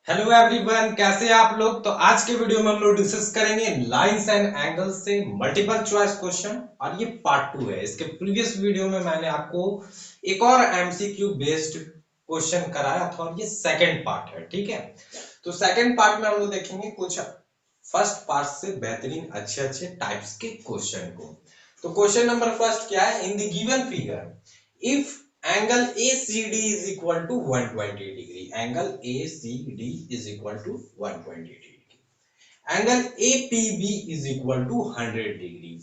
Hello everyone, कैसे हैं आप लोग। तो आज के वीडियो में हम लोग डिस्कस करेंगे लाइंस एंड एंगल्स से मल्टीपल चॉइस क्वेश्चन। और ये पार्ट 2 है। इसके प्रीवियस वीडियो में मैंने आपको एक और एमसीक्यू बेस्ड क्वेश्चन कराया था और ये सेकंड पार्ट है, ठीक है। तो सेकंड पार्ट में हम लोग देखेंगे कुछ फर्स्ट पार्ट से बेहतरीन अच्छे अच्छे टाइप्स के क्वेश्चन को। तो क्वेश्चन नंबर फर्स्ट क्या है, in the given figure if angle ACD is equal to 120 degree, angle ACD is equal to 120 degree, angle APB is equal to 100 degree,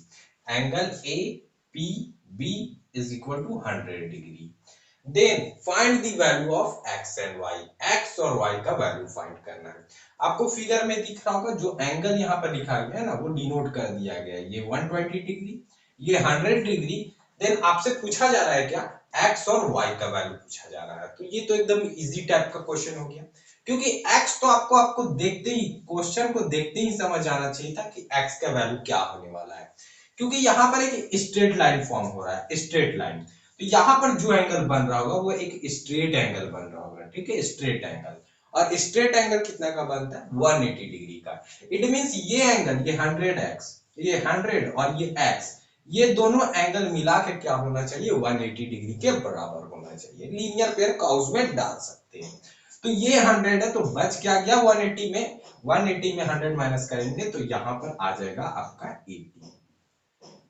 angle APB is equal to 100 degree, then find the value of x and y, x और y का value find करना है। आपको figure में दिख रहा होगा जो एंगल यहाँ पर लिखा गया है ना, वो डिनोट कर दिया गया है, ये 120 डिग्री, ये 100 डिग्री। देन आपसे पूछा जा रहा है क्या, x और y का वैल्यू पूछा जा रहा है। तो ये तो एकदम इजी टाइप का क्वेश्चन हो गया, क्योंकि x तो आपको देखते ही, क्वेश्चन को देखते ही समझ आना चाहिए था कि x का वैल्यू क्या होने वाला है, क्योंकि यहाँ पर एक स्ट्रेट लाइन फॉर्म हो रहा है, स्ट्रेट लाइन। तो यहाँ पर जो एंगल बन रहा होगा वो एक स्ट्रेट एंगल बन रहा होगा, ठीक है, स्ट्रेट एंगल। और स्ट्रेट एंगल कितना का बनता है, 180 डिग्री का। इट मींस ये एंगल, ये 100x, ये 100 और ये x, ये दोनों एंगल मिला के क्या होना चाहिए, 180 डिग्री के बराबर होना चाहिए। लीनियर पेयर काउज में डाल सकते हैं। तो ये 100 है, तो बच क्या गया 180 में, 180 में 100 माइनस करेंगे तो यहाँ पर आ जाएगा आपका 80,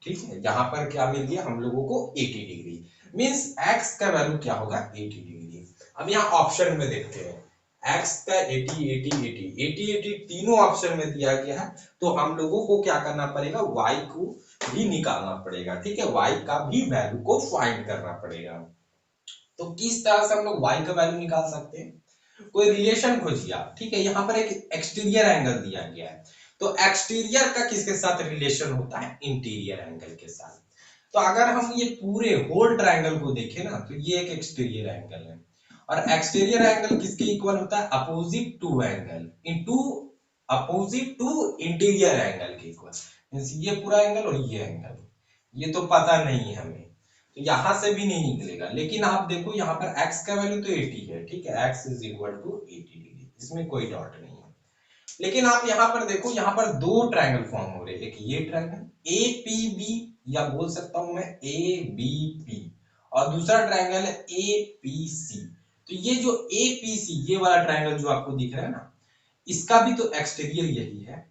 ठीक है। यहाँ पर क्या मिल गया हम लोगों को, 80 डिग्री। मींस x का वैल्यू क्या होगा, 80 डिग्री। अब यहाँ ऑप्शन में देखते हैं, x का 80 80 80 80 80 तीनों ऑप्शन में दिया गया है। तो हम लोगों को क्या करना पड़ेगा, y को भी निकालना पड़ेगा, ठीक है, y का भी वैल्यू को फाइंड करना पड़ेगा। तो किस तरह से हम लोग y का वैल्यू निकाल सकते हैं, कोई रिलेशन खोजिए आप, ठीक है। यहाँ पर एक एक्सटीरियर एंगल दिया गया है, तो एक्सटीरियर का किसके साथ रिलेशन होता है, इंटीरियर एंगल के साथ। तो अगर हम ये पूरे होल ट्रायंगल को देखें ना, तो ये एक एक्सटीरियर एंगल है, और एक्सटीरियर एंगल किसके इक्वल होता है, opposite to angle into, opposite to interior angle के इक्वल। मींस ये पूरा एंगल और ये एंगल, ये तो पता नहीं है हमें, तो यहां से भी नहीं निकलेगा। लेकिन आप देखो यहाँ पर x का वैल्यू तो 80 है, ठीक है, x is equal to 80 degree, इसमें कोई डाउट नहीं है। लेकिन आप यहाँ पर देखो, यहाँ पर दो ट्रायंगल फॉर्म हो रहे हैं, एक ये ट्रायंगल APB, या बोल सकता हूं मैं ABP, और दूसरा ट्रायंगल है APC। तो ये जो APC, ये वाला ट्रायंगल जो आपको दिख रहा है ना, इसका भी तो एक्सटीरियर यही है।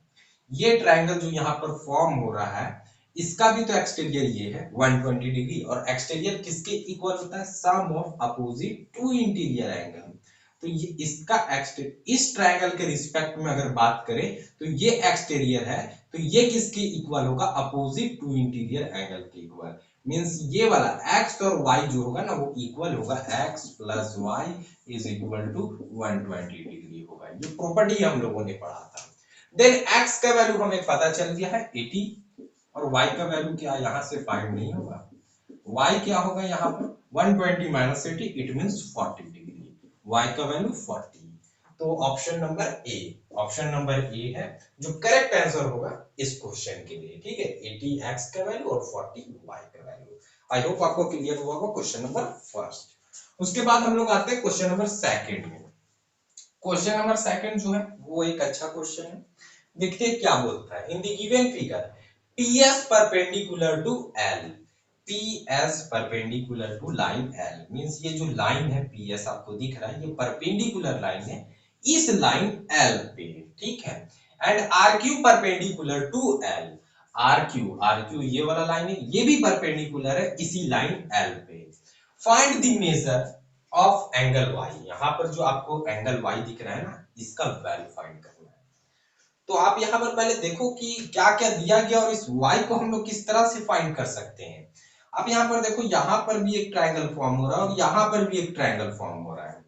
ये ट्रायंगल जो यहाँ पर फॉर्म हो रहा है, इसका भी तो एक्सटीरियर ये है 120 डिग्री, और एक्सटीरियर किसके इक्वल होता है, sum of opposite to interior angle. तो ये इसका एक्सटीरियर, इस ट्रायंगल के रिस्पेक्ट में अगर बात करें तो ये एक्सटीरियर है, तो ये किसके इक्वल होगा, अपोजिट टू इंटीरियर एंगल के इक्वल। मींस ये वाला x और y जो होगा ना, वो इक्वल होगा, x plus Y is equal to 120 degree होगा। ये प्रॉपर्टी हम लोगों ने पढ़ा था। देन x का वैल्यू हमें पता चल गया है 80, और y का वैल्यू क्या यहां से फाइंड नहीं होगा, y क्या होगा यहाँ पर 120 minus 80, it means 40 degree, y का वैल्यू 40। तो option number A, option number A है जो करेक्ट आंसर होगा इस क्वेश्चन के लिए, ठीक है। 80 x का वैल्यू और 40 y का वैल्यू। आई होप आपको क्लियर हुआ होगा क्वेश्चन नंबर फर्स्ट। उसके बाद हम लोग आते हैं क्वेश्चन नंबर सेकंड में। क्वेश्चन नंबर सेकंड जो है वो एक अच्छा क्वेश्चन है। देखते हैं क्या बोलता है, in the given figure PS perpendicular to L, PS perpendicular to line L, means ये जो लाइन है PS आपको दिख रहा है, ये परपेंडिकुलर लाइन है इस लाइन L पे, ठीक है। And RQ perpendicular to L, RQ ये वाला लाइन है, ये भी परपेंडिकुलर है इसी लाइन L पे। Find the measure of angle y, यहाँ पर जो आपको एंगल y दिख रहा है ना, इसका वैल्यू फाइंड करना है। तो आप यहाँ पर पहले देखो कि क्या क्या दिया गया और इस y को हम लोग किस तरह से फाइंड कर सकते हैं। आप यहाँ पर देखो, यहाँ पर भी एक ट्रायंगल फॉर्म हो रहा है और यहाँ पर भी एक ट्रायंगल फॉर्म हो रहा है।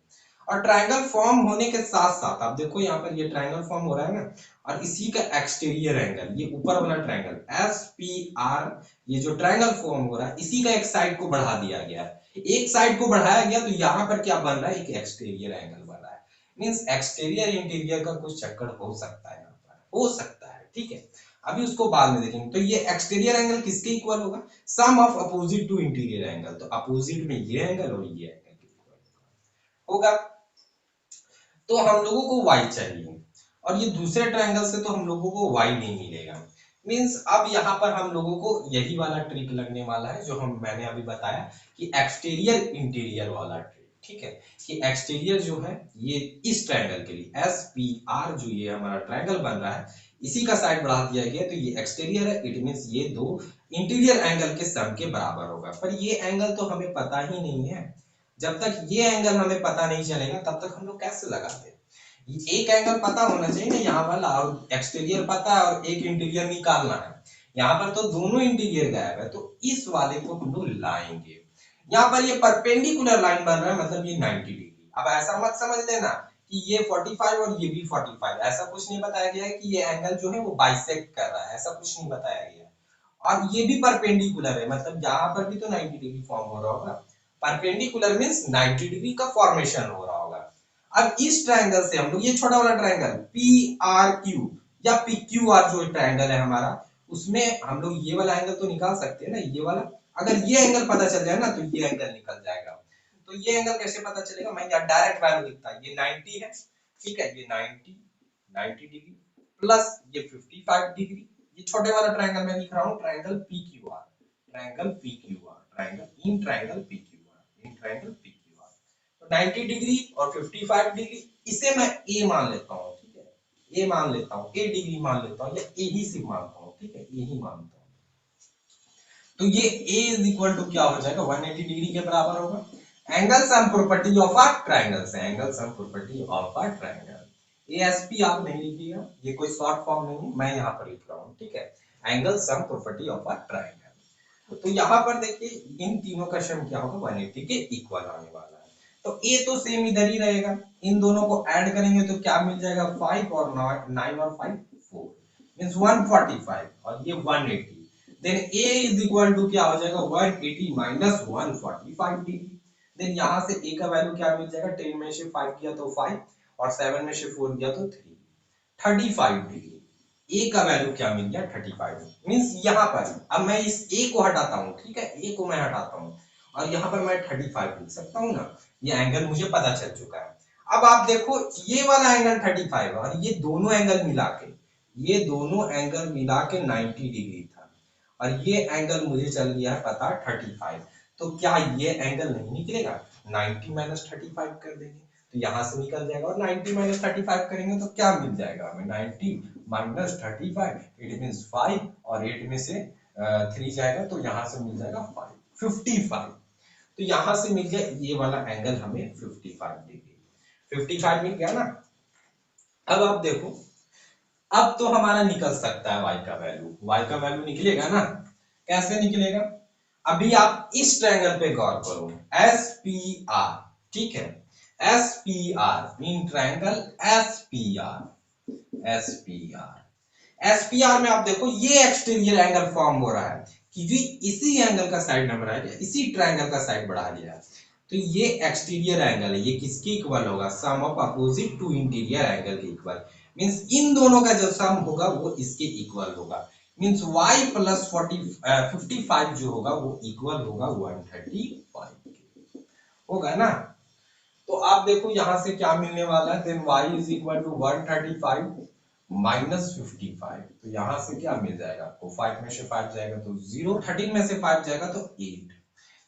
और ट्रायंगल फॉर्म होने के साथ साथ आप देखो, यहाँ पर ये ट्रायंगल फॉर्म हो रहा है ना, और इसी का एक्सटीरियर एंगल, ये ऊपर वाला ट्रायंगल SPR, ये जो ट्रायंगल फॉर्म हो रहा है, इसी का एक साइड को बढ़ा दिया गया है। एक साइड को बढ़ाया गया तो यहाँ पर क्या बन रहा है, एक एक्सटीरियर एंगल बन रहा है। मींस एक्सटीरियर इंटीरियर का कुछ चक्कर हो सकता है, हो सकता है, ठीक है। अभी उसको बाद में देखेंगे। तो ये एक्सटीरियर एंगल किसके इक्वल होगा, sum of opposite to interior angle, तो अपोजिट में ये एंगल और ये एंगल के इक्वल होगा। तो हम लोगों को y चाहिए, और ये दूसरे ट्रायंगल से तो हम लोगों को y नहीं मिलेगा। मींस अब यहाँ पर हम लोगों को यही वाला ट्रिक लगने वाला है जो मैंने अभी बताया कि एक्सटीरियर इंटीरियर वाला ट्रिक, ठीक है, कि एक्सटीरियर जो है ये इस ट्रायंगल के लिए एस पी आर जो ये हमारा ट्रायंगल बन रहा है इसी का साइड बढ़ा दिया गया, तो ये एक्सटीरियर है, इट मींस ये दो इंटीरियर एंगल के सम के बराबर होगा। पर ये एंगल तो हमें पता ही नहीं है, जब तक ये एंगल हमें पता नहीं चलेगा तब तक हम लोग कैसे लगाते हैं। एक एंगल पता होना चाहिए ना यहाँ वाला, और एक्सटीरियर पता है और एक इंटीरियर निकालना है। यहाँ पर तो दोनों इंटीरियर गायब है, तो इस वाले को हम लोग लाएंगे। यहाँ पर ये परपेंडिकुलर लाइन बन रहा है, मतलब ये 90 डिग्री। अब ऐसा मत समझ लेना कि ये 45 और ये भी 45, ऐसा कुछ नहीं बताया गया है कि ये एंगल जो है वो बाइसेक्ट कर रहा है, ऐसा कुछ नहीं बताया गया। और ये भी परपेंडिकुलर है, मतलब यहाँ पर भी तो 90 डिग्री फॉर्म हो रहा होगा। परपेंडिकुलर मींस 90 डिग्री का फॉर्मेशन हो रहा होगा। अब इस ट्रायंगल से हम लोग ये छोटा वाला ट्रायंगल पी आर क्यू या पी क्यू आर जो ट्रायंगल है हमारा, उसमें हम लोग ये वाला एंगल तो निकाल सकते हैं ना, ये वाला। अगर ये एंगल पता चल जाए ना तो ये एंगल निकल जाएगा। तो ये एंगल कैसे पता चलेगा, मैं यहाँ डायरेक्ट वैल्यू लिखता है, ये 90 है, ठीक है, ये 90 डिग्री प्लस ये 55 डिग्री। ये छोटे वाला ट्रायंगल मैं लिख रहा हूँ, triangle P Q R, triangle P Q R, triangle in triangle P Q R, in triangle P Q R. तो 90 डिग्री और 55 डिग्री, इसे मैं ए मान लेता हूँ, ठीक है, ए मान लेता हूँ, ए डिग्री मान लेता हूँ, या ए ही सिर्फ मानता हूँ, ठीक है, ए ही मानता हूँ। तो ये a इज इक्वल टू क्या हो जाएगा, 180 डिग्री के बराबर होगा। Angle sum property of a triangle से, angle sum property of a triangle, ASP आप नहीं लिखिएगा, ये कोई शॉर्ट फॉर्म नहीं है, मैं यहाँ पर लिख रहा हूँ, ठीक है, angle sum property of a triangle. तो यहाँ पर देखिए इन तीनों का सम क्या होगा, 180 के इक्वल आने वाला है। तो ए तो सेम इधर ही रहेगा, इन दोनों को ऐड करेंगे तो क्या मिल जाएगा, 5 और 9 और 5 4 मींस 145, और ये 180। Then a is equal to क्या हो जाएगा, 180 माइनस 145 डिग्री। देन यहां से a का वैल्यू क्या मिल जाएगा, 10 में से 5 किया तो 5, और 7 में से 4 किया तो 3, 35 डिग्री। a का वैल्यू क्या मिल गया, 35 मींस यहाँ पर अब मैं इस a को हटाता हूँ, ठीक है, a को मैं हटाता हूँ, और यहाँ पर मैं 35 लिख सकता हूँ ना, ये एंगल मुझे पता चल चुका है। अब आप देखो ये वाला एंगल 35 और ये दोनों एंगल मिला के, ये दोनों एंगल मिला के 90 डिग्री था, और ये एंगल मुझे चल गया है पता 35। तो क्या ये एंगल नहीं निकलेगा, 90 माइनस 35 कर देंगे तो यहां से निकल जाएगा, और 90 माइनस 35 करेंगे तो क्या मिल जाएगा हमें, 90 माइनस 35, इट मींस 5, और 8 में से 3 जाएगा तो यहां से मिल जाएगा 55। तो यहां से मिल गया ये वाला एंगल हमें 55 डिग्री, 55 मिल गया ना। अब आप देखो, अब तो हमारा निकल सकता है y का वैल्यू निकलेगा ना, कैसे निकलेगा। अभी आप इस ट्रायंगल पे गौर करो, एस पी आर, ठीक है, S P R in triangle S P R, S P R, S P R में आप देखो ये एक्सटीरियर एंगल फॉर्म हो रहा है क्योंकि इसी एंगल का साइड न बढ़ाया गया, इसी ट्रायंगल का साइड बढ़ा दिया, तो ये एक्सटीरियर एंगल है, ये किसके इक्वल होगा, sum of opposite to interior angle के इक्वल, मींस इन दोनों का जो सम होगा वो इसके इक्वल होगा, मींस y प्लस 55 जो होगा वो इक्वल होगा 135 के, होगा ना। तो आप देखो यहां से क्या मिलने वाला है, then y is equal to 135 minus 55, तो यहां से क्या मिल जाएगा आपको, 5 में से 5 जाएगा तो 0, 13 में से 5 जाएगा तो 8,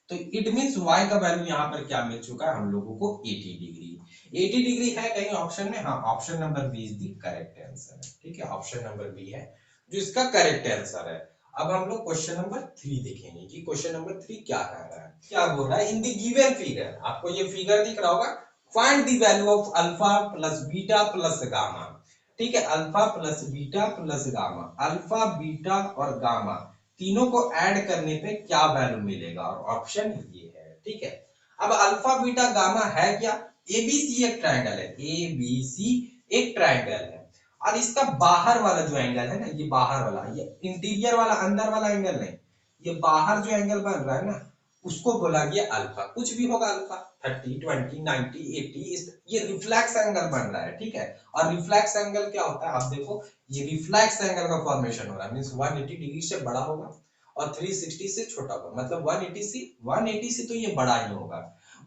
तो इट मींस y का वैल्यू यहाँ पर क्या मिल चुका है हम लोगों को, 80 डिग्री। 80 डिग्री है कहीं ऑप्शन में, हाँ, option number B is the correct answer है, ठीक है, ऑप्शन नंबर बी है जो इसका करेक्ट आंसर है। अब हम लोग क्वेश्चन नंबर 3 देखेंगे कि क्वेश्चन नंबर 3 क्या कह रहा है, क्या बोल रहा है, इन द गिवन फिगर, आपको ये फिगर दिख रहा होगा, find the value of alpha plus beta plus gamma, ठीक है, alpha plus beta plus gamma, alpha beta और गामा तीनों को ऐड करने पे क्या वैल्यू मिलेगा, और ऑप्शन ये है, ठीक है। अब अल्फा बीटा गामा है क्या, एबीसी एक ट्रायंगल है, एबीसी एक ट्रायंगल है, और इसका बाहर वाला जो एंगल है ना, ये बाहर वाला, ये इंटीरियर वाला अंदर वाला एंगल नहीं, ये बाहर जो एंगल बन रहा है ना उसको बोला गया अल्फा, कुछ भी होगा अल्फा, 30 20 90 80, ये रिफ्लेक्स एंगल बन रहा है, ठीक है। और रिफ्लेक्स एंगल क्या होता है, आप देखो ये रिफ्लेक्स एंगल का फॉर्मेशन हो रहा है, मींस 180 डिग्री से बड़ा होगा और 360 से छोटा होगा, मतलब 180 से तो ये बड़ा ही होगा,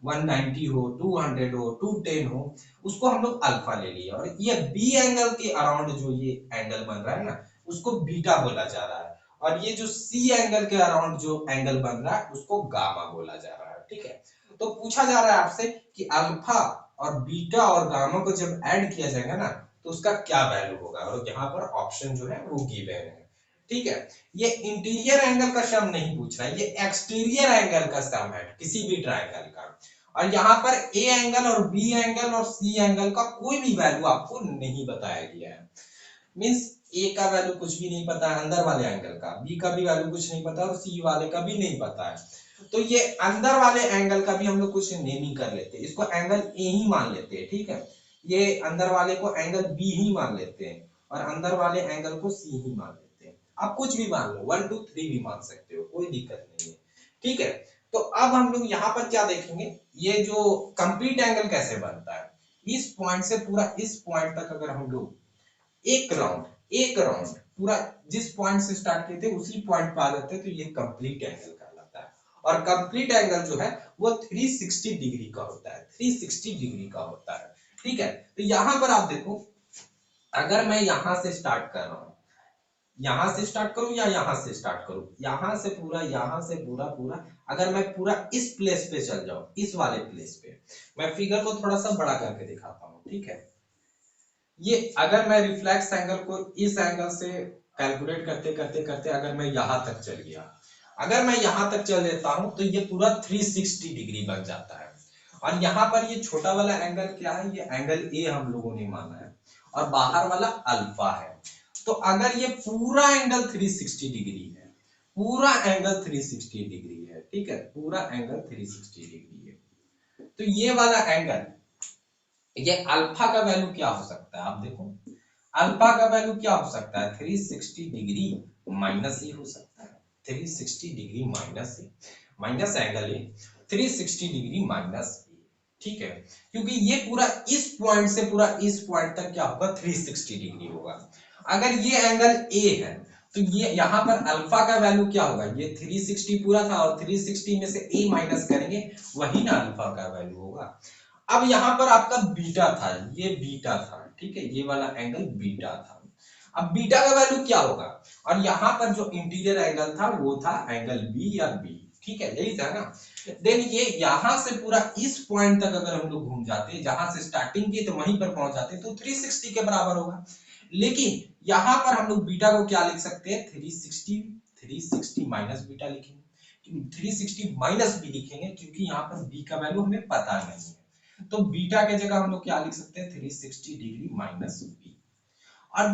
190 हो, 200 हो, 210 हो, उसको हम लोग अल्फा ले लिया। और ये बी एंगल के अराउंड जो ये एंगल बन रहा है ना, उसको बीटा बोला जा रहा है। और ये जो सी एंगल के अराउंड जो एंगल बन रहा है उसको गामा बोला जा रहा है। ठीक है, तो पूछा जा रहा है आपसे कि अल्फा और बीटा और गामा को जब ऐड किया जाएगा ना तो उसका क्या वैल्यू होगा, और यहाँ पर ऑप्शन जो है वो गिवन है। ठीक है, ये इंटीरियर एंगल का सम नहीं पूछ रहा है, ये एक्सटीरियर एंगल का सम है किसी भी ट्रायंगल का। और यहाँ पर ए एंगल और बी एंगल और सी एंगल का कोई भी वैल्यू आपको नहीं बताया गया है। मींस ए का वैल्यू कुछ भी नहीं पता है अंदर वाले एंगल का, बी का भी वैल्यू कुछ नहीं पता और सी वाले का भी नहीं पता है। तो ये अंदर वाले एंगल का भी हम लोग कुछ नेमिंग कर लेते हैं, इसको एंगल ए ही मान लेते हैं। ठीक है, ये अंदर वाले को एंगल बी ही मान लेते हैं और अंदर वाले एंगल को सी ही मान लेते हैं। आप कुछ भी मान लो, 1 2 3 भी मान सकते हो, कोई दिक्कत नहीं है। ठीक है, तो अब हम लोग यहाँ पर क्या देखेंगे, ये जो कंप्लीट एंगल कैसे बनता है। इस पॉइंट से पूरा इस पॉइंट तक अगर हम लोग एक राउंड पूरा जिस पॉइंट से स्टार्ट किए थे उसी पॉइंट पे आ जाते हैं तो ये कंप्लीट एंगल कहलाता है। और कंप्लीट एंगल जो है वो 360 डिग्री का होता है, 360 डिग्री का होता है। ठीक है, तो यहां पर आप देखो, अगर मैं यहां से स्टार्ट कर रहा हूं, यहां से स्टार्ट करूं या यहां से स्टार्ट करूं, यहां से पूरा पूरा अगर मैं पूरा इस प्लेस पे चल जाऊं, इस वाले प्लेस पे, मैं फिगर को थोड़ा सा बड़ा करके दिखाता हूं। ठीक है, ये अगर मैं रिफ्लेक्स एंगल को इस एंगल से कैलकुलेट करते करते करते अगर मैं यहां तक चल गया, अगर मैं यहां तक चल देता हूं तो ये पूरा 360 डिग्री बन जाता है। और यहाँ पर ये छोटा वाला एंगल क्या है, ये एंगल ए हम लोगों ने माना है और बाहर वाला अल्फा है। तो अगर ये पूरा एंगल 360 डिग्री है, पूरा एंगल 360 डिग्री है, ठीक है, पूरा एंगल 360 डिग्री है, तो ये वाला एंगल, ये अल्फा का वैल्यू क्या हो सकता है, आप देखो अल्फा का वैल्यू क्या हो सकता है, 360 डिग्री माइनस ए हो सकता है। 360 degree minus A, minus angle A, 360 degree minus A. ठीक है, क्योंकि ये पूरा इस पॉइंट से पूरा इस पॉइंट तक क्या होगा, 360 डिग्री होगा। अगर ये एंगल ए है तो ये यहाँ पर अल्फा का वैल्यू क्या होगा, ये 360 पूरा था और 360 में से ए माइनस करेंगे, वही ना अल्फा का वैल्यू होगा। अब यहाँ पर आपका बीटा था, ये बीटा था, ठीक है, ये वाला एंगल बीटा था। अब बीटा का वैल्यू क्या होगा, और यहाँ पर जो इंटीरियर एंगल था वो था एंगल बी या बी। ठीक है, यही था ना। देन ये यहां से पूरा इस पॉइंट तक अगर हम लोग घूम जाते, जहां से स्टार्टिंग की तो वहीं पर पहुंच जाते तो 360 के बराबर होगा। लेकिन यहां पर हम लोग बीटा को क्या लिख सकते हैं, 360, 360 माइनस बीटा लिखेंगे, 360 माइनस बी लिखेंगे क्योंकि यहाँ पर बी का वैल्यू हमें पता नहीं है। तो बीटा के जगह हम लोग क्या लिख सकते हैं, 360 डिग्री माइनस बी। और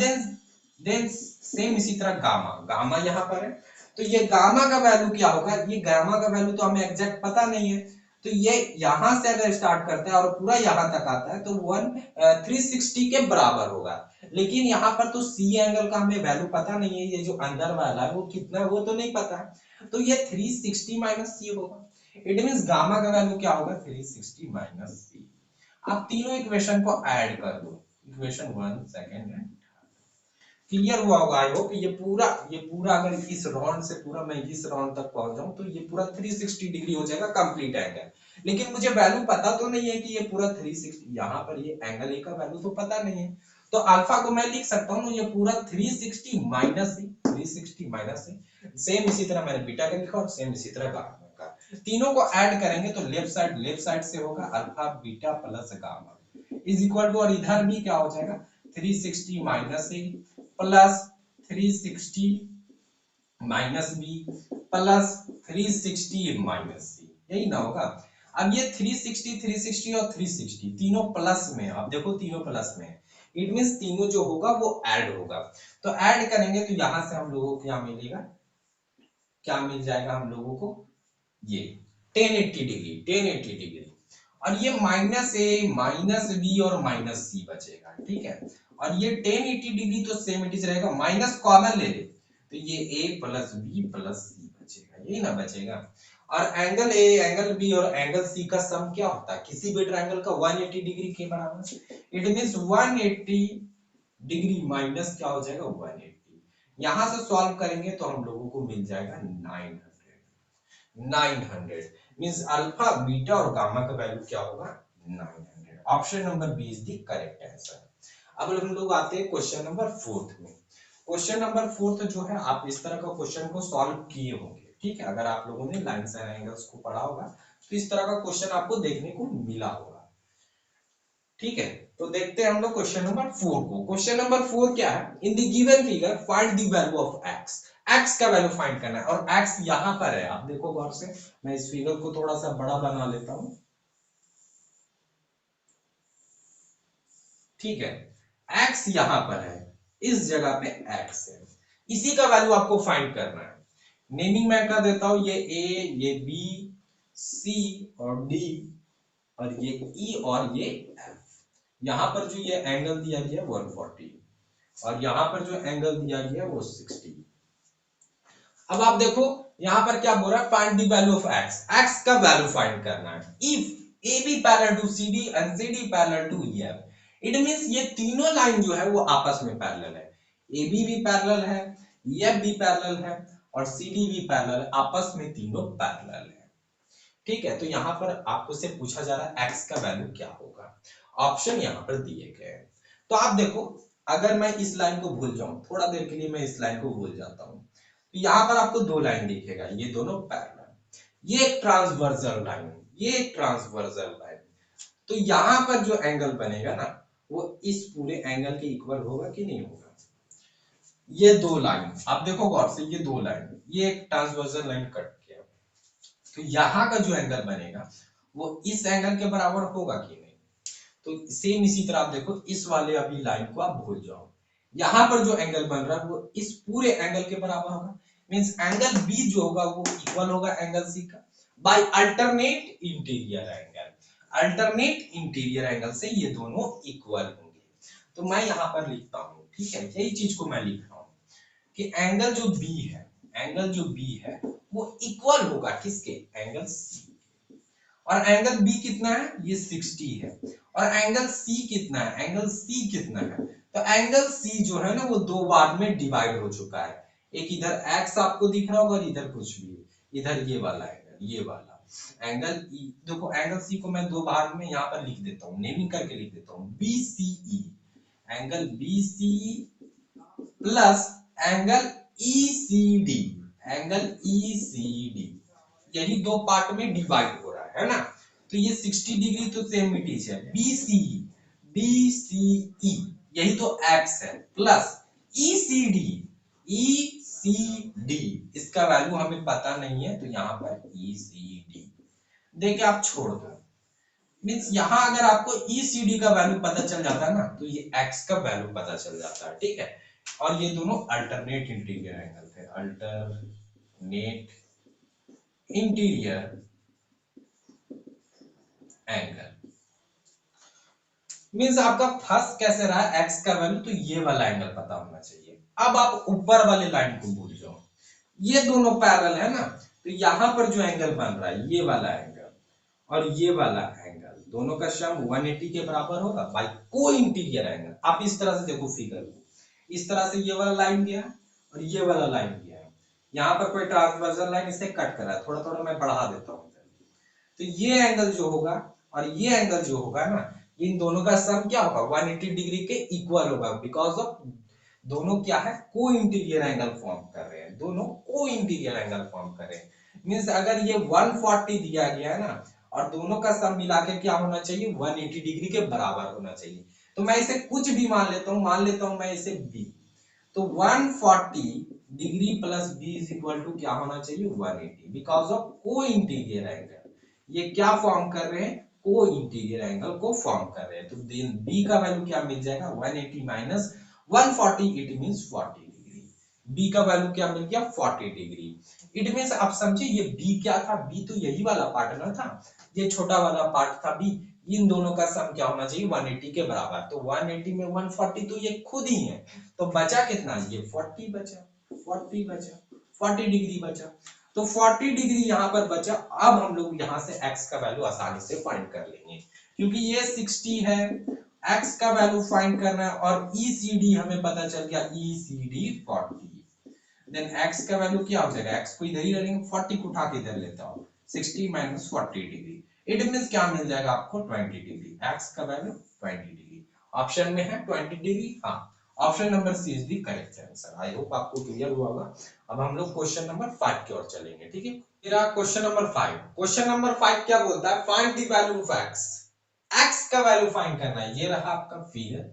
देन सेम इसी तरह गामा, गामा यहाँ पर है, तो ये गामा का वैल्यू क्या होगा, ये गामा का वैल्यू तो हमें एग्जैक्ट पता नहीं है। तो ये यहां से अगर स्टार्ट करता है और पूरा यहां तक आता है तो 360 के बराबर होगा। लेकिन यहाँ पर तो सी एंगल का हमें वैल्यू पता नहीं है, ये जो अंदर वाला है वो कितना है वो तो नहीं पता है, तो ये 360 माइनस सी होगा। इट मींस गामा का वैल्यू क्या होगा, 360 माइनस सी। आप तीनों इक्वेशन को ऐड कर दो, इक्वेशन 1 सेकंड है, क्लियर हुआ होगा आई होप। ये पूरा अगर इस राउंड से पूरा मैं इस राउंड तक पहुंच जाऊं तो ये पूरा 360 डिग्री हो जाएगा कंप्लीट एंगल। लेकिन मुझे वैल्यू पता तो नहीं है कि ये पूरा 360, यहाँ पर ये एंगल ए का वैल्यू तो पता नहीं है, तो अल्फा को मैं लिख सकता हूँ ये पूरा 360 माइनस सी, 360 माइनस सी। सेम इसी तरह मैंने बीटा का लिखा और सेम इसी तरह गामा का, तीनों को ऐड करेंगे तो लेफ्ट साइड से होगा alpha beta plus gamma is equal to, और इधर भी क्या हो जाएगा, 360 minus A plus 360 minus B plus 360 minus C, यही ना होगा। अब ये 360 360 और 360 तीनों प्लस में, आप देखो तीनों प्लस में, इट मींस तीनों जो होगा वो ऐड होगा। तो ऐड करेंगे तो यहां से हम लोगों को क्या मिलेगा, क्या मिल जाएगा हम लोगों को, ये 1080 डिग्री, 1080 डिग्री। और ये माइनस ए माइनस बी और माइनस सी बचेगा। ठीक है, और ये 1080 डिग्री तो सेम इट इज रहेगा, माइनस कॉमन ले ले तो ये ए प्लस बी प्लस सी बचेगा, यही ना बचेगा। और एंगल ए एंगल बी और एंगल सी का सम क्या होता है, किसी भी ट्रायंगल का 180 डिग्री के बराबर। इट मींस 180 डिग्री माइनस क्या हो जाएगा, 180। यहां से सॉल्व करेंगे तो हम लोगों को मिल जाएगा 900, 900। मींस अल्फा बीटा और गामा का वैल्यू क्या होगा 900। Option number B is the correct answer. अब हम लोग आते हैं क्वेश्चन नंबर 4 में। क्वेश्चन नंबर 4 जो है आप इस तरह का क्वेश्चन को सॉल्व किए होंगे, ठीक है। अगर आप लोगों ने लाइंस एंड एंगल्स को पढ़ा होगा तो इस तरह का क्वेश्चन आपको देखने को मिला होगा, ठीक है। तो देखते हैं हम लोग क्वेश्चन नंबर 4 को। क्वेश्चन नंबर 4 क्या है, in the given figure find the value of X. X का वैल्यू फाइंड करना है और एक्स यहां पर है, आप देखो गौर से। मैं इस फिगर को थोड़ा सा बड़ा बना लेता हूं, ठीक है। एक्स यहां पर है, इस जगह पे एक्स है, इसी का वैल्यू आपको फाइंड करना है। नेमिंग मैं कर देता हूं, ये ए, ये बी, सी और डी, और ये ई और ये एफ। यहां पर जो ये एंगल दिया गया है 140 और यहां पर जो एंगल दिया गया है वो 60। अब आप देखो यहां पर क्या बोल रहा है, find the value of X. X का वैल्यू फाइंड करना है। If A B parallel to C D and C D parallel to E F, it means ये तीनों लाइन जो है वो आपस में पैरेलल है। ए बी भी पैरेलल है, ई एफ भी पैरेलल है और सी डी भी पैरेलल है, आपस में तीनों पैरेलल है, ठीक है। तो यहां पर आपको से पूछा जा रहा है एक्स का वैल्यू क्या होगा। ऑप्शन यहां पर दिए गए हैं। तो आप देखो, अगर मैं इस लाइन को भूल जाऊं, थोड़ा देर के लिए मैं इस लाइन को भूल जाता हूं, तो यहां पर आपको दो लाइन दिखेगा, ये दोनों पैरेलल, ये एक ट्रांसवर्सल लाइन, ये एक ट्रांसवर्सल लाइन। तो यहां पर जो एंगल बनेगा ना वो इस पूरे एंगल के इक्वल होगा कि नहीं होगा। ये दो लाइन आप देखो गौर से, ये दो लाइन, ये एक ट्रांसवर्सल लाइन कट किया, तो यहां का जो एंगल बनेगा वो इस एंगल के बराबर होगा कि नहीं। तो सेम इसी तरह आप देखो, इस वाले अभी लाइन को आप भूल जाओ, यहां पर जो एंगल बन रहा है वो इस पूरे एंगल के बराबर होगा। मींस एंगल बी जो होगा वो इक्वल होगा एंगल सी का by alternate interior angle. Alternate interior angle से ये दोनों इक्वल होंगे। तो मैं यहां पर लिखता हूं, ठीक है, यही चीज को मैं लिख रहा हूं कि एंगल जो बी है, एंगल जो बी है वो इक्वल होगा किसके, एंगल सी। और एंगल बी कितना है, ये 60 है। और एंगल सी कितना है, एंगल सी कितना है, तो एंगल सी जो है ना वो दो बार में डिवाइड हो चुका है। एक इधर एक्स आपको दिख रहा होगा और इधर कुछ भी, इधर ये वाला एंगल, ये वाला एंगल देखो, एंगल सी को मैं दो भाग में यहाँ पर लिख देता हूँ, नेमिंग करके लिख देता हूँ, B C E, angle B C E plus angle E C D, angle E C D, यही दो पार्ट में डिवाइड हो रहा है ना। तो ये 60 डिग्री तो सेम इट इज है, बी सी ई यही तो एक्स है, प्लस ई सी डी, इसका वैल्यू हमें पता नहीं है तो यहाँ पर ई सी डी देके आप छोड़ दो। मींस यहां अगर आपको ई सी डी का वैल्यू पता चल जाता है ना तो ये एक्स का वैल्यू पता चल जाता है, ठीक है। और ये दोनों अल्टरनेट इंटीरियर एंगल थे, अल्टरनेट इंटीरियर एंगल। मींस आपका फर्स्ट कैसे रहा, एक्स का वैल्यू, तो ये वाला एंगल पता होना चाहिए। अब आप ऊपर वाले लाइन को भूल जाओ, ये दोनों पैरेलल है ना, तो यहां पर जो एंगल बन रहा है ये वाला एंगल और ये वाला एंगल दोनों का सम 180 के बराबर होगा बाय को इंटीरियर एंगल। आप इस तरह से देखो फिगर को, इस तरह से ये वाला लाइन गया और ये वाला लाइन गया, यहाँ पर कोई ट्रांसवर्सल लाइन इसे कट करा है, थोड़ा थोड़ा मैं बढ़ा देता हूँ। तो ये एंगल जो होगा और ये एंगल जो होगा ना, इन दोनों का सम क्या होगा, 180 डिग्री के इक्वल होगा, बिकॉज ऑफ दोनों क्या है, को इंटीरियर एंगल फॉर्म कर रहे हैं, दोनों को इंटीरियर एंगल फॉर्म कर रहे हैं। मींस अगर ये 140 दिया गया है ना और दोनों का सम मिला के क्या होना चाहिए, 180 डिग्री के बराबर होना चाहिए। तो मैं इसे कुछ भी मान लेता हूं, मान लेता हूं मैं इसे बी, तो 140 degree plus B is equal to क्या होना चाहिए, 180, because of co interior angle. ये क्या फॉर्म कर रहे हैं, को इंटीरियर एंगल को फॉर्म कर रहे हैं। तो बी का वैल्यू क्या मिल जाएगा, 180 minus 140, it means 40 degree. B का वैल्यू क्या मिल गया, 40 डिग्री। इट मींस आप समझे ये बी क्या था, बी तो यही वाला पार्ट ना था, ये छोटा वाला पार्ट था बी। इन दोनों का सम क्या होना चाहिए, 180 के बराबर। तो 180 में 140 तो ये खुद ही है, तो बचा कितना, ये 40 बचा, 40 बचा, 40 डिग्री बचा। तो 40 डिग्री यहां पर बचा। अब हम लोग यहां से x का वैल्यू आसानी से फाइंड कर लेंगे, क्योंकि ये 60 है, x का वैल्यू फाइंड करना है और ECD हमें पता चल गया, ECD 40। देन x का वैल्यू क्या हो जाएगा, x को इधर ही रखेंगे, 40 को उठा के इधर लेता हूं, 60 माइनस 40 डिग्री। इट मीन्स क्या मिल जाएगा आपको 20 डिग्री, एक्स का वैल्यू 20 डिग्री। ऑप्शन में है 20 डिग्री, हाँ option number C is the correct answer. I hope आपको क्लियर हुआ होगा। अब हम लोग क्वेश्चन नंबर 5 की ओर चलेंगे, ठीक है। मेरा क्वेश्चन नंबर 5, क्वेश्चन नंबर 5 क्या बोलता है, find the value of X. X का वैल्यू फाइंड करना है। ये रहा आपका फिगर,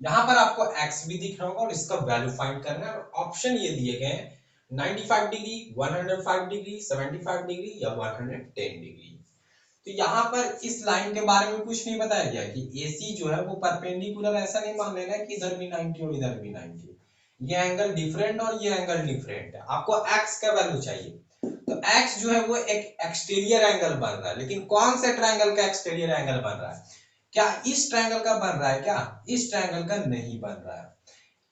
यहाँ पर आपको एक्स भी दिख रहा होगा और इसका वैल्यू फाइंड करना है। और ऑप्शन ये दिए गए हैं 95 डिग्री, 105 डिग्री, 75 डिग्री या 110 डिग्री। तो यहाँ पर इस लाइन के बारे में कुछ नहीं बताया गया कि AC जो है वो परपेंडिकुलर, ऐसा नहीं मान लेना कि इधर भी 90 और इधर भी 90। ये एंगल डिफरेंट और ये एंगल डिफरेंट है। आपको x का वैल्यू चाहिए, तो x जो है वो एक एक्सटीरियर एंगल बन रहा है, लेकिन कौन से ट्रायंगल का एक्सटीरियर एंगल बन रहा है? क्या इस ट्रायंगल का बन रहा है? क्या इस ट्रायंगल का नहीं बन रहा है।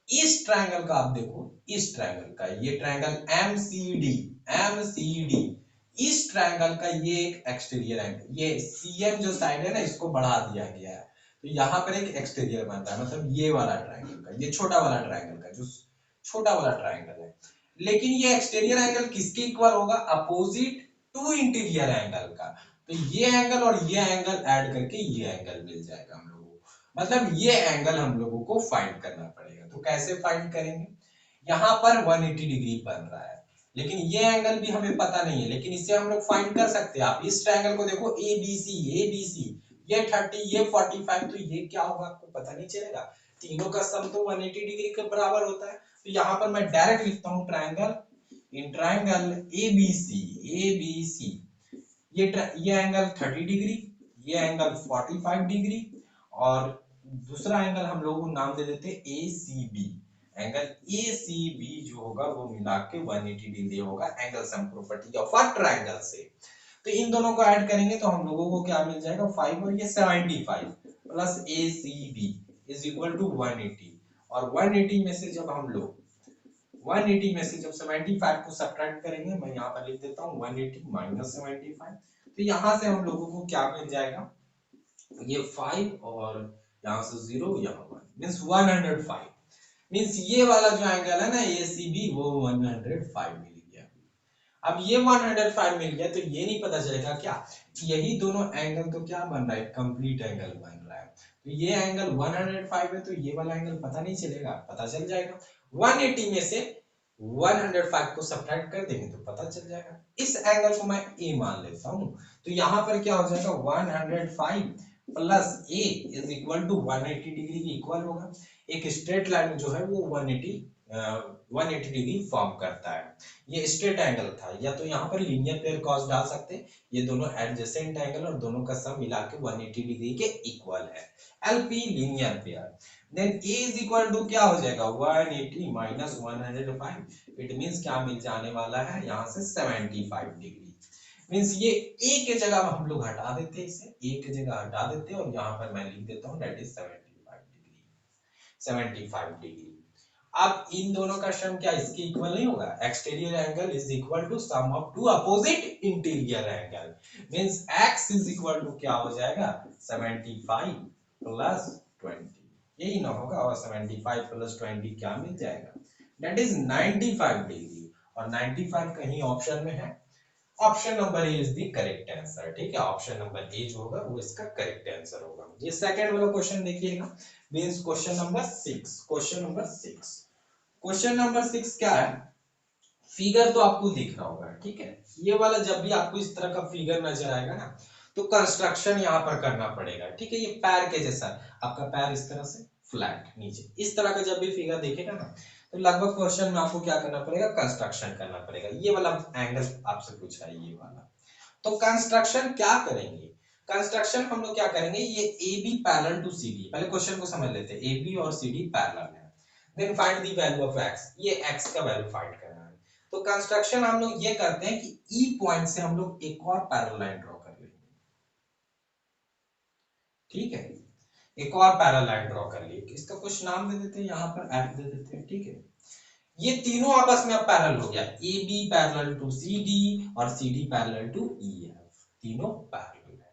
इस ट्रायंगल का आप देखो, इस ट्रायंगल का, ये ट्रायंगल MCD, इस ट्रायंगल का ये एक एक्सटीरियर एंगल, ये CM जो साइड है ना, इसको बढ़ा दिया गया है, तो यहाँ पर एक एक्सटीरियर बनता है, मतलब ये वाला ट्रायंगल का, ये छोटा वाला ट्रायंगल का, जो छोटा वाला ट्रायंगल है। लेकिन ये एक्सटीरियर एंगल किसके इक्वल होगा? अपोजिट टू इंटीरियर एंगल का। तो ये एंगल और ये एंगल ऐड करके ये एंगल मिल जाएगा हम लोगों को। मतलब ये एंगल हम लोगों को फाइंड करना पड़ेगा। तो कैसे फाइंड करेंगे? यहाँ पर 180 डिग्री बन रहा है, लेकिन ये एंगल भी हमें पता नहीं है, लेकिन इससे हम लोग फाइंड कर सकते हैं। आप इस ट्रायंगल को देखो, ABC, ये 30, ये 45, तो ये क्या होगा आपको पता नहीं चलेगा। तीनों का सम तो 180 डिग्री के बराबर होता है। तो यहाँ पर मैं डायरेक्ट लिखता हूँ ट्रायंगल, इन ट्रायंगल ABC, ये एंगल 30 डिग्री, ये एंगल 45 डिग्री, और दूसरा एंगल हम लोग को नाम दे देते हैं ACB। एंगल ACB जो होगा वो मिला के 180 डिग्री होगा angle sum property of a triangle से। तो इन दोनों को ऐड करेंगे तो हम लोगों को क्या मिल जाएगा, 5 और ये 75 plus ACB is equal to 180। और 180 में से जब हम लोग 180 में से जब 75 को सब्ट्रैक्ट करेंगे, मैं यहाँ पर लिख देता हूँ 180 माइनस 75, तो यहाँ से हम लोगों को क्या मिल जाएगा, ये 5 और यहाँ से 0, यहाँ 1 मींस 105। मींस ये वाला जो एंगल है ना ACB, वो 105 मिल गया। अब ये 105 मिल गया, तो ये नहीं पता चलेगा क्या यही दोनों एंगल तो क्या बन रहा है, कंप्लीट एंगल बन रहा है। तो ये एंगल 105 है, तो ये वाला एंगल पता नहीं चलेगा, पता चल जाएगा। 180 में से 105 को सब्ट्रैक्ट कर देंगे तो पता चल जाएगा। इस एंगल को मैं A मान लेता हूं, तो यहां पर क्या हो जाएगा, 105 plus A is equal to 180 degree की इक्वल होगा। एक स्ट्रेट लाइन जो है वो 180 डिग्री फॉर्म करता है। ये स्ट्रेट एंगल था, या तो यहाँ पर लीनियर पेयर कॉस डाल सकते हैं, ये दोनों एडजेसेंट एंगल और दोनों का सम मिला के 180 डिग्री के इक्वल है, LP linear pair. Then A is equal to क्या हो जाएगा, 180 माइनस 105, इट मींस क्या मिल जाने वाला है यहाँ से 75 डिग्री। मींस ये A के जगह हम लोग हटा देते हैं, इसे A के जगह हटा देते हैं और यहाँ पर मैं लिख देता हूँ दैट इज 75 डिग्री। अब इन दोनों का सम क्या इसके इक्वल नहीं होगा, exterior angle is equal to sum of two opposite interior angle, means x is equal to क्या हो जाएगा, 75 प्लस 20, यही ना होगा, और 75 प्लस 20 क्या मिल जाएगा, दैट इज 95 डिग्री। और 95 कहीं ऑप्शन में है, option number A is the correct answer. ठीक है, ऑप्शन नंबर ए जो होगा वो इसका करेक्ट आंसर होगा। ये सेकंड वाला क्वेश्चन देखिएगा, means question number 6। Question number 6 क्या है, फिगर तो आपको दिख रहा होगा, ठीक है। ये वाला जब भी आपको इस तरह का फिगर नजर आएगा ना, तो कंस्ट्रक्शन यहाँ पर करना पड़ेगा, ठीक है। ये पैर के जैसा, आपका पैर इस तरह से फ्लैट नीचे, इस तरह का जब भी फिगर देखेगा ना, तो लगभग क्वेश्चन में आपको क्या करना पड़ेगा, कंस्ट्रक्शन करना पड़ेगा। ये वाला एंगल आपसे पूछा है, ये वाला, तो कंस्ट्रक्शन क्या करेंगे, कंस्ट्रक्शन हम लोग क्या करेंगे, ये AB पैरेलल टू CD, पहले क्वेश्चन को समझ लेते हैं। AB और CD पैरेलल है, then find the value of x, ये x का वैल्यू फाइंड करना है। तो कंस्ट्रक्शन हम लोग ये करते हैं कि E पॉइंट से हम लोग एक और पैरेलल लाइन ड्रॉ कर लेंगे, ठीक है। एक और पैरेलल लाइन ड्रॉ कर लिए, इसका कुछ नाम दे देते हैं, यहाँ पर F दे देते हैं, ठीक है। ये तीनों आपस में अब पैरेलल हो गया, AB पैरेलल टू CD और CD पैरेलल टू EF, तीनों पैरेलल है।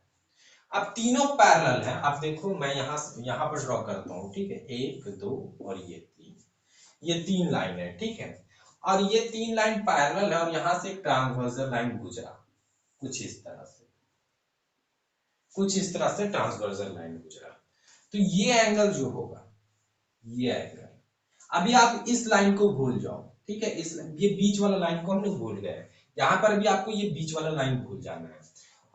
अब तीनों पैरेलल है, आप देखो मैं यहाँ पर ड्रॉ करता हूँ, ठीक है, 1 2 और ये 3, ये 3 लाइन है, ठीक है। और ये 3 लाइन पैरेलल है और यहाँ से एक ट्रांसवर्सल लाइन गुजरा, कुछ इस तरह से, कुछ इस तरह से ट्रांसवर्सल लाइन गुजरा। तो ये एंगल जो होगा, ये एंगल, अभी आप इस लाइन को भूल जाओ, ठीक है, इस ये बीच वाला लाइन को हम लोग भूल गए, यहाँ पर भी आपको ये बीच वाला लाइन भूल जाना है।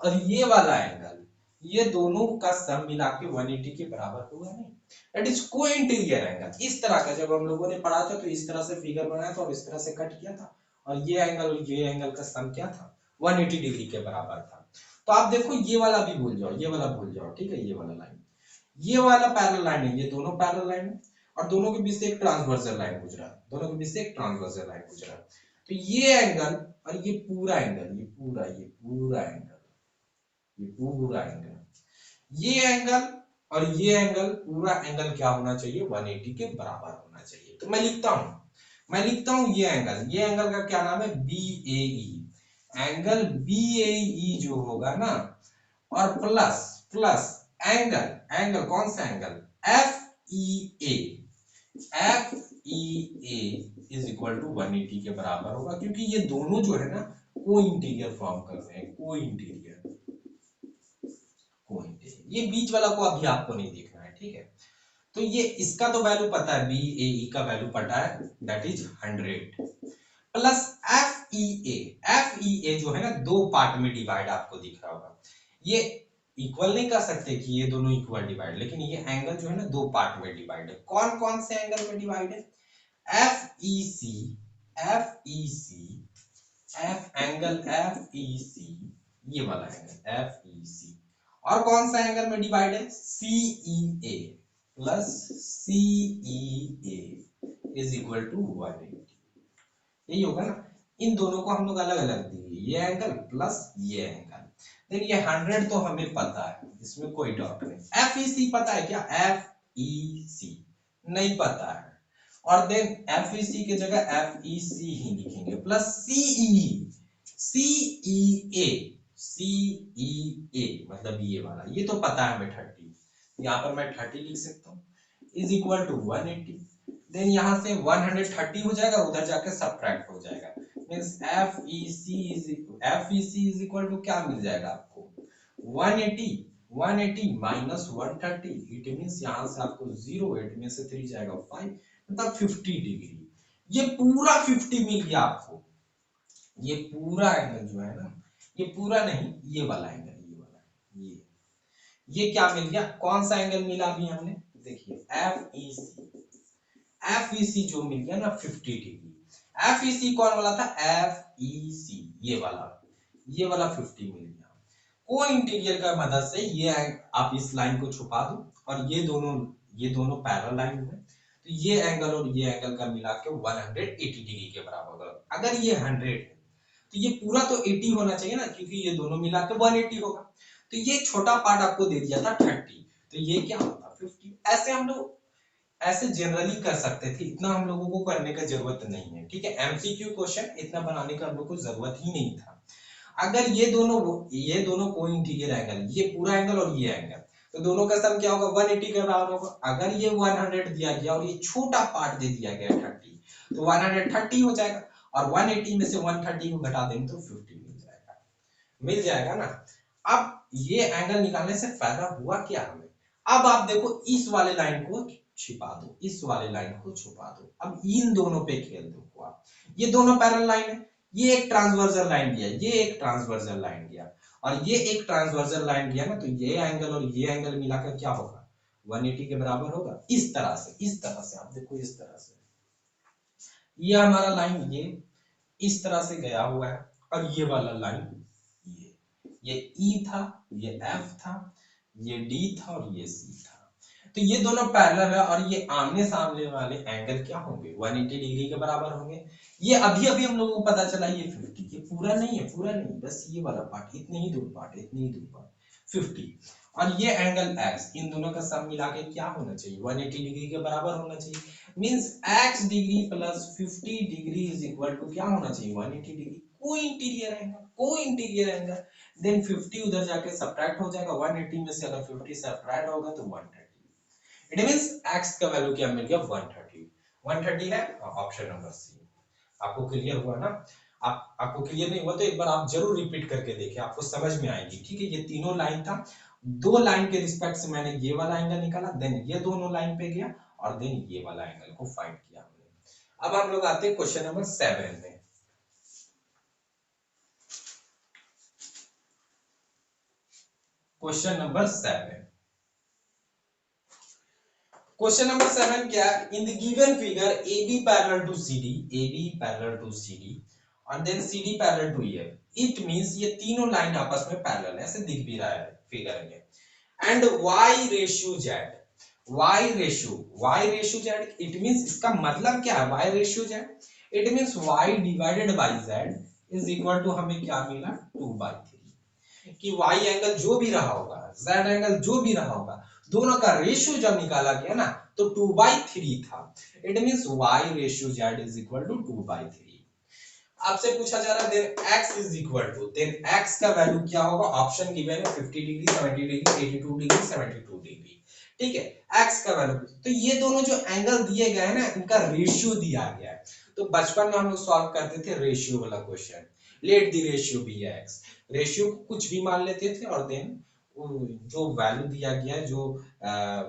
और ये वाला एंगल, ये दोनों का सम मिला के 180 के बराबर होगा नहीं, that is co interior angle. इस तरह का जब हम लोगों ने पढ़ा था तो इस तरह से फिगर बनाया था और इस तरह से कट किया था, और ये एंगल का सम क्या था, 180 डिग्री के बराबर था। तो आप देखो ये वाला भी भूल जाओ, ये वाला भूल जाओ, ठीक है, ये वाला लाइन, ये वाला पैरेलल लाइन है, ये दोनों पैरेलल लाइन है, और दोनों के बीच से एक ट्रांसवर्सल लाइन गुजरा, दोनों के बीच से एक ट्रांसवर्सल लाइन गुजरा। तो ये एंगल और ये पूरा एंगल, ये पूरा एंगल, ये पूरा एंगल, ये एंगल और ये एंगल, पूरा एंगल क्या होना चाहिए, 180 के बराबर होना चाहिए। तो मैं लिखता हूं ये एंगल का क्या नाम है, BAE। एंगल BAE जो होगा ना, और प्लस प्लस एंगल कौन सा angle, FEA, FEA is equal to 180 के बराबर होगा, क्योंकि ये दोनों जो है ना को इंटीरियर फॉर्म कर रहे हैं, को इंटीरियर। ये बीच वाला को अभी आपको नहीं देखना है, ठीक है। तो ये इसका तो वैल्यू पता है, BAE का वैल्यू पता है, दैट इज 100 प्लस FEA जो है ना दो पार्ट में डिवाइड, आपको दिख रहा होगा, ये इक्वल नहीं कर सकते कि ये दोनों इक्वल डिवाइड, लेकिन ये एंगल जो है ना दो पार्ट में डिवाइड है। कौन कौन से एंगल में डिवाइड है, FEC, एंगल FEC, ये वाला एंगल FEC, और कौन सा एंगल में डिवाइड है, CEA plus CEA is equal to 180, यही होगा ना। इन दोनों को हम लोग अलग अलग दिए, ये एंगल प्लस ये एंगल, देन ये 100 तो हमें पता है, इसमें कोई डाउट नहीं। FEC पता है क्या, FEC नहीं पता है, और देन FEC के जगह FEC ही लिखेंगे, प्लस CEA मतलब ये वाला, ये तो पता है हमें 30, यहाँ पर मैं 30 लिख सकता हूँ, इज इक्वल टू 180। देन यहाँ से 130 हो जाएगा, उधर जाके सब्ट्रैक्ट हो जाएगा, means FEC is equal to क्या मिल जाएगा आपको, 180 माइनस 130, इट मींस यहाँ से आपको 0, 8 में से 3 जाएगा 5, मतलब 50 डिग्री। ये पूरा 50 मिल गया आपको, ये पूरा एंगल जो है ना, ये पूरा नहीं, ये वाला एंगल, ये वाला, ये क्या मिल गया, कौन सा एंगल मिला अभी हमने, देखिए FEC जो मिल गया ना 50 डिग्री। FEC कौन वाला था, FEC ये वाला 50 मिल गया। को इंटीरियर का मदद से ये आप इस लाइन को छुपा दो, और ये दोनों पैरेलल लाइन है, तो ये एंगल और ये एंगल का मिला के 180 डिग्री के बराबर होगा। अगर ये 100 है तो ये पूरा तो 80 होना चाहिए ना, क्योंकि ये दोनों मिला के 180 होगा। तो ये छोटा पार्ट आपको दे दिया था 30, तो ये क्या होता 50। ऐसे हम लोग ऐसे जनरली कर सकते थे, इतना हम लोगों को करने का जरूरत नहीं है, ठीक है। MCQ क्वेश्चन इतना बनाने का हम लोग को जरूरत ही नहीं था। अगर ये दोनों को इंटीरियर एंगल, ये पूरा एंगल और ये एंगल, तो दोनों का सम क्या होगा, 180 के बराबर होगा। अगर ये 100 दिया गया और ये छोटा पार्ट दे दिया गया 30, तो 130 हो जाएगा, और 180 में से 130 को घटा देंगे तो 50 मिल जाएगा ना। अब ये एंगल निकालने से फायदा हुआ क्या हमें, अब आप देखो इस वाले लाइन को छिपा दो, इस वाले लाइन को छुपा दो, अब इन दोनों पे खेल दो आप, ये दोनों पैरेलल लाइन है, ये एक ट्रांसवर्सल लाइन दिया, ये एक ट्रांसवर्सल लाइन दिया, और ये एक ट्रांसवर्सल लाइन दिया ना, तो ये एंगल और ये एंगल मिलाकर क्या होगा, 180 के बराबर होगा। इस तरह से आप देखो, इस तरह से ये हमारा लाइन इस तरह से गया हुआ है, और ये वाला लाइन ये E था, ये F था, ये D था और ये C था। तो ये दोनों पैरेलल है, और ये आमने सामने वाले एंगल क्या होंगे, 180 डिग्री के बराबर होंगे। ये अभी अभी हम लोगों को पता चला ये 50, ये पूरा नहीं, बस ये वाला पार्ट, इतने ही दूर पार्ट 50, और ये एंगल x, इन दोनों का सम मिला के क्या होना चाहिए, 180 डिग्री के बराबर होना चाहिए, means x degree plus 50 degree is equal to क्या होना चाहिए, 180 डिग्री। को इंटीरियर एंगल, देन 50 उधर जाके सब्ट्रैक्ट हो जाएगा, 180 में से अगर 50 सब्ट्रैक्ट होगा तो 130, इट मींस x का वैल्यू क्या मिल गया, 130 है, ऑप्शन नंबर सी। आपको क्लियर हुआ ना। आपको क्लियर नहीं हुआ तो एक बार आप जरूर रिपीट करके देखिए, आपको समझ में आएगी। ठीक है, ये तीनों लाइन था, दो लाइन के रिस्पेक्ट से मैंने ये वाला एंगल निकाला, देन ये दोनों लाइन पे गया और देन ये वाला एंगल को फाइंड किया हमने। अब हम लोग आते हैं क्वेश्चन नंबर 7 में। क्वेश्चन नंबर 7, क्वेश्चन नंबर 7 क्या है? In the given figure AB parallel to CD, AB parallel to CD और then CD parallel to EF, it means ये तीनों लाइन आपस में पैरेलल है, ऐसे दिख भी रहा है फिगर में। And Y ratio Z, Y ratio Z, it means इसका मतलब क्या है? Y ratio Z, it means Y divided by Z is equal to, हमें क्या मिला? 2/3, कि y एंगल जो भी रहा होगा, z एंगल जो भी रहा होगा, दोनों का रेशियो जब निकाला गया ना तो 2/3 था। It means y ratio z is equal to 2/3। आपसे पूछा जा रहा है then x is equal to, then x का वैल्यू क्या होगा? ऑप्शन गिवन है 50 डिग्री, 70 डिग्री, 82 डिग्री, 72 डिग्री। ठीक है, x का वैल्यू, तो ये दोनों जो एंगल दिए गए हैं ना, इनका रेशियो दिया गया है। तो बचपन में हम लोग सॉल्व करते थे रेशियो वाला question, let the ratio be x, ratio को कुछ भी मान लेते थे और देन जो वैल्यू दिया गया है, जो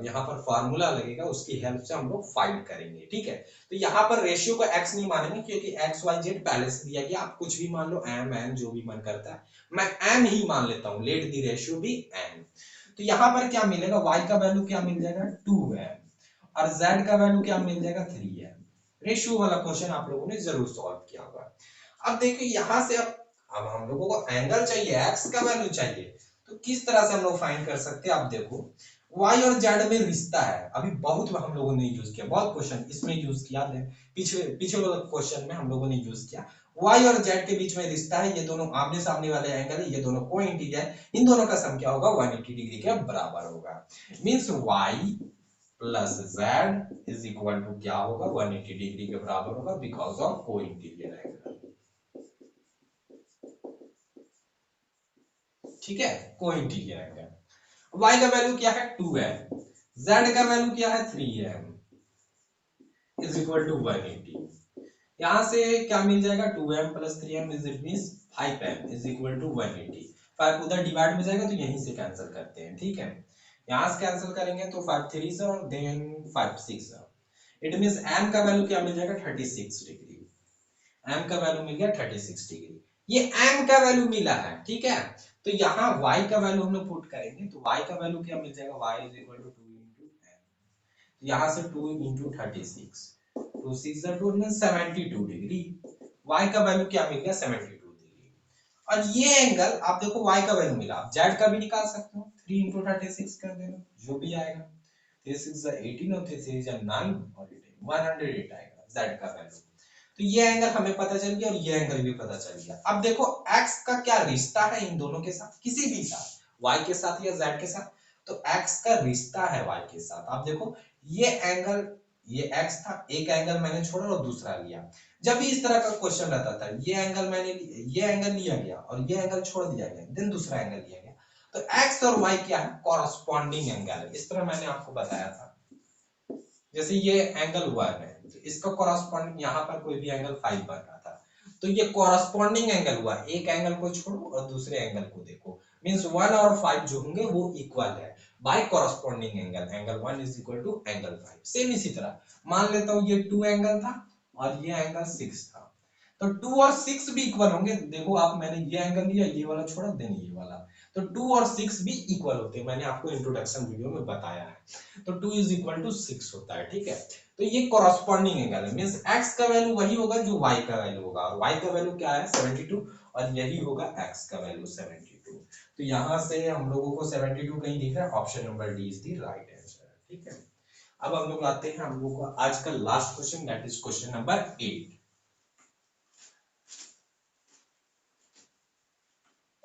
यहाँ पर फॉर्मूला लगेगा, उसकी हेल्प से हम लोग फाइंड करेंगे। ठीक है, तो यहाँ पर रेशियो को x नहीं मानेंगे क्योंकि x y z पहले से दिया गया, आप कुछ भी मान लो, m n जो भी मन करता है, मैं m ही मान लेता हूँ, let the ratio be m। तो यहाँ पर क्या मिलेगा? y का वैल्यू क्या मिल जाएगा? 2m और z का वैल्यू क्या मिल जाएगा? 3m। रेशियो वाला क्वेश्चन आप लोगों ने जरूर सॉल्व किया होगा। अब देखिए यहाँ से अब हम लोगों को एंगल चाहिए, x का वैल्यू चाहिए, तो किस तरह से हम लोग फाइंड कर सकते हैं? आप देखो y और z में रिश्ता है, अभी बहुत हम लोगों ने यूज किया, बहुत क्वेश्चन इसमें यूज किया, पीछे पीछे वाले क्वेश्चन में हम लोगों ने यूज किया। y और z के बीच में रिश्ता है, ये दोनों आमने सामने वाले एंगल है, ये दोनों कोइंटिजर, इन दोनों का सम क्या होगा? 180 डिग्री के बराबर होगा। Means y plus z is equal to क्या होगा? 180 डिग्री के बराबर होगा, बिकॉज ऑफ कोइंटिजर एंगल। ठीक है, कोइंटिजर एंगल। y का वैल्यू क्या है? 2m, z का वैल्यू क्या है? 3m is equal to 180। यहां से क्या मिल जाएगा? 2m plus 3m is it means 5m is equal to 180। 5 उधर डिवाइड में जाएगा तो यहीं से कैंसिल करते हैं। ठीक है, यहां से कैंसिल करेंगे तो 5 3 से और देन 5 6, इट मींस m का वैल्यू क्या मिल जाएगा? 36 डिग्री। m का वैल्यू मिल गया 36 डिग्री, ये m का वैल्यू मिला है। ठीक है, तो यहाँ y का वैल्यू हम लोग पुट करेंगे तो y का वैल्यू क्या मिल जाएगा? y is equal to 2 into m, तो यहाँ से 2 into 36, 2 6 2 मींस 72 डिग्री। y का वैल्यू क्या मिल गया? 72 डिग्री। और ये एंगल आप देखो, y का वैल्यू मिला, आप z का भी निकाल सकते हो, 3 into 36 कर देना, जो भी आएगा, 3 6 18 और 3 6 9 और 108 आएगा z का वैल्यू। तो ये एंगल हमें पता चल गया और ये एंगल भी पता चल गया। अब देखो x का क्या रिश्ता है इन दोनों के साथ, किसी भी साथ, y के साथ या z के साथ, तो x का रिश्ता है y के साथ। आप देखो ये एंगल, ये x था, एक एंगल मैंने छोड़ा और दूसरा लिया। जब भी इस तरह का क्वेश्चन रहता था, ये एंगल मैंने, ये एंगल लिया गया और ये एंगल छोड़ दिया गया, देन दूसरा एंगल लिया गया, तो x और y क्या है? कॉरस्पॉन्डिंग एंगल है। इस तरह मैंने आपको बताया था, जैसे ये एंगल 1 है तो इसका कॉरस्पॉन्डिंग, यहाँ पर कोई भी एंगल 5 बन रहा था, तो ये कॉरस्पॉन्डिंग एंगल हुआ, एक एंगल को छोड़ो और दूसरे एंगल को देखो, मींस 1 और 5 जो होंगे वो इक्वल है by corresponding angle, angle 1 is equal to angle 5। Same इसी तरह मान लेता हूँ ये 2 एंगल था और ये एंगल 6 था, तो 2 और 6 भी इक्वल होंगे। देखो आप, मैंने ये एंगल लिया, ये वाला छोड़ा, देन ये वाला, तो 2 और 6 भी इक्वल होते हैं, मैंने आपको इंट्रोडक्शन वीडियो में बताया है। तो 2 इज इक्वल टू 6 होता है। ठीक है, तो ये कॉरस्पॉन्डिंग एंगल है, मींस x का वैल्यू वही होगा जो y का वैल्यू होगा, और y का वैल्यू क्या है? 72, और यही होगा x का वैल्यू 72। तो यहां से हम लोगों को 72 कहीं दिख रहा है, option number D is the right answer. ठीक है, अब हम लोग आते हैं हम लोग का आज का last question, that is question number 8।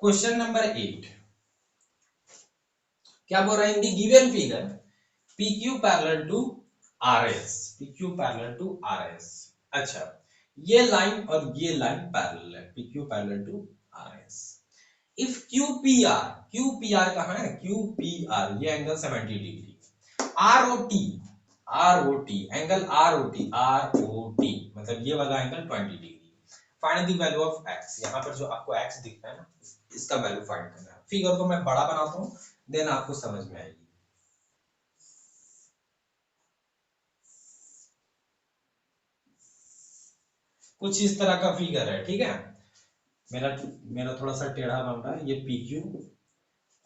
Question number 8 क्या बोल रहा है? In the given figure PQ parallel to RS, PQ parallel to RS। अच्छा, ये लाइन और ये लाइन पैरेलल है, PQ parallel to RS। If QPR, QPR कहां है? QPR ये angle 70 degree, ROT, ROT angle, ROT, ROT मतलब ये वाला angle 20 degree, find the value of x। यहाँ पर जो आपको x दिख रहा है ना, इसका वैल्यू फाइंड करना है। फिगर को मैं बड़ा बनाता हूँ, देन आपको समझ में आएगी। कुछ इस तरह का फिगर है, ठीक है। मेरा मेरा थोड़ा सा टेढ़ा बन रहा है। ये पी क्यू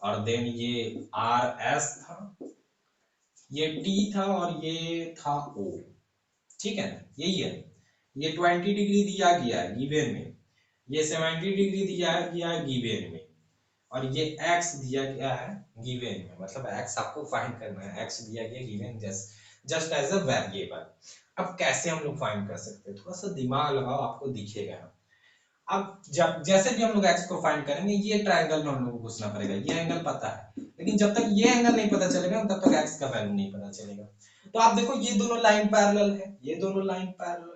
और देन ये आर एस था, ये टी था और ये था ओ, ठीक है। यही है। ये 20 डिग्री दिया गया है गिवन में, ये 70 डिग्री दिया गया है गिवन में, और ये x दिया गया है गिवन में। मतलब x आपको फाइंड करना है, x दिया गया given just as a variable. अब कैसे हम लोग फाइंड कर सकते हैं, थोड़ा सा दिमाग लगाओ, आपको दिखेगा। अब जब जैसे भी हम लोग x को फाइंड करेंगे, ये ट्रायंगल में हम लोग को घुसना पड़ेगा। ये एंगल पता है, लेकिन जब तक ये एंगल नहीं पता चलेगा तब तक x का वैल्यू नहीं पता चलेगा। तो आप देखो, ये दोनों लाइन पैरेलल है, ये दोनों लाइन पैरेलल है।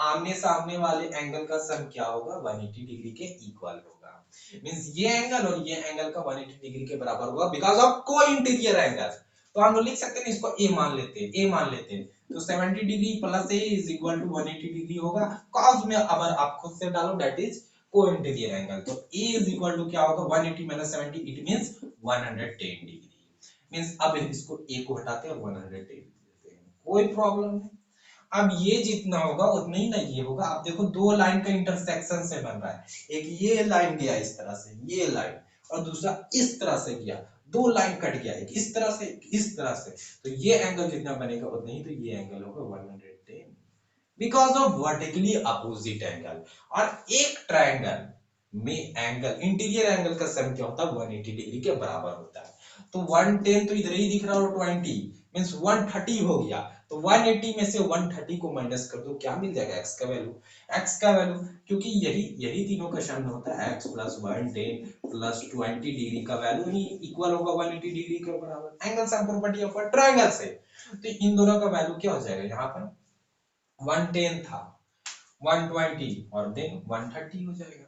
आमने सामने वाले एंगल का सम क्या होगा, 180 डिग्री के इक्वल होगा। मींस ये एंगल और ये एंगल का 180 डिग्री के बराबर होगा because of co interior angle. तो हम लोग लिख सकते हैं इसको a मान लेते हैं, a मान लेते हैं। तो 70 degree plus a is equal to 180 degree होगा। cos में अगर आप खुद से डालो that is co interior angle. तो a इज इक्वल टू क्या होगा, 180 minus 70, it means 110 degree. Means अब इसको a को हटाते हैं और 110 देते हैं, कोई प्रॉब्लम नहीं। अब ये जितना होगा उतना ही ना ये होगा। आप देखो, दो लाइन का इंटरसेक्शन से बन रहा है। एक ये लाइन गया इस तरह से, ये लाइन, और दूसरा इस तरह से गया। दो लाइन कट गया, एक इस तरह से, एक इस तरह से। तो ये एंगल जितना बनेगा उतना ही, तो ये एंगल होगा 110 because of vertically opposite angle. और एक ट्रायंगल में एंगल, इंटीरियर एंगल का सम क्या होता है, 180 डिग्री के बराबर होता है। तो 110 तो इधर ही दिख रहा है, और 20 मींस 130 हो गया। तो 180 में से 130 को माइनस कर दो, क्या मिल जाएगा, x का वैल्यू। x का वैल्यू, क्योंकि यही यही तीनों का सम होता है, x प्लस 110 प्लस 20 डिग्री का वैल्यू ही इक्वल होगा 180 डिग्री के बराबर। Angle sum property of a triangle से। तो इन दोनों का वैल्यू क्या हो जाएगा, यहाँ पर 110 था, 120 और देन 130 हो जाएगा।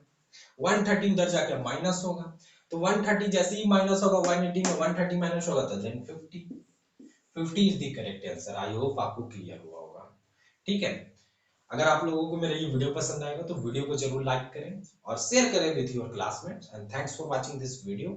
130 उधर जाके माइनस होगा, तो 130 जैसे ही माइनस होगा 180 में, 130 माइनस होगा तो then 50 is the correct answer. I hope आपको क्लियर हुआ होगा, ठीक है। अगर आप लोगों को मेरा ये वीडियो पसंद आएगा तो वीडियो को जरूर लाइक करें और शेयर करें with your classmates. And thanks for watching this video.